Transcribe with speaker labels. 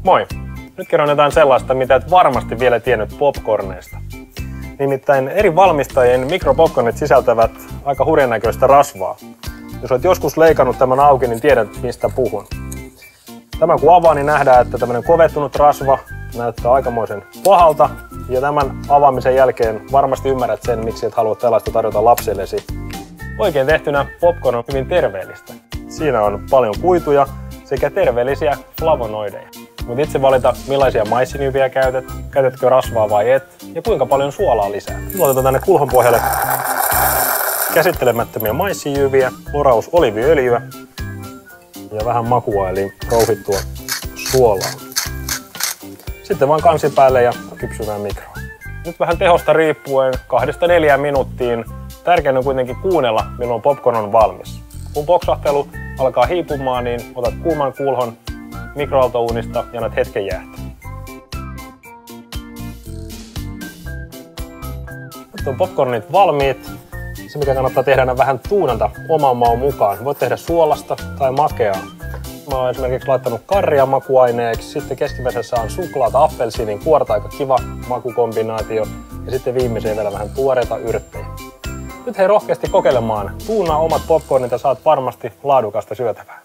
Speaker 1: Moi! Nyt kerron jotain sellaista, mitä et varmasti vielä tiennyt popcorneista. Nimittäin eri valmistajien mikropopcornit sisältävät aika hurjan näköistä rasvaa. Jos olet joskus leikannut tämän auki, niin tiedät, mistä puhun. Tämän kun avaa, niin nähdään, että tämmöinen kovettunut rasva näyttää aikamoisen pahalta. Ja tämän avaamisen jälkeen varmasti ymmärrät sen, miksi et halua tällaista tarjota lapsellesi. Oikein tehtynä popcorn on hyvin terveellistä. Siinä on paljon kuituja sekä terveellisiä flavonoideja. Voit itse valita, millaisia maissinjyviä käytät, käytätkö rasvaa vai et, ja kuinka paljon suolaa lisää. Otetaan tänne kulhon pohjalle käsittelemättömiä maissinjyviä, loraus oliiviöljyä ja vähän makua eli rouhittua suolaa. Sitten vaan kansi päälle ja kypsymään mikroon. Nyt vähän tehosta riippuen 2–4 minuuttiin. Tärkeintä on kuitenkin kuunnella, milloin popcorn on valmis. Kun poksahtelu alkaa hiipumaan, niin otat kuuman kulhon mikroaaltouunista ja annat hetken jäähtää. Nyt on popcornit valmiit. Se mikä kannattaa tehdä on vähän tuunata oman maun mukaan. Voit tehdä suolasta tai makeaa. Mä oon esimerkiksi laittanut karria makuaineeksi, sitten keskipesässä on suklaata, appelsiinin kuorta, aika kiva makukombinaatio, ja sitten viimeiseen vielä vähän tuoreita yrttejä. Nyt hei rohkeasti kokeilemaan. Tuunaa omat popcornit ja saat varmasti laadukasta syötävää.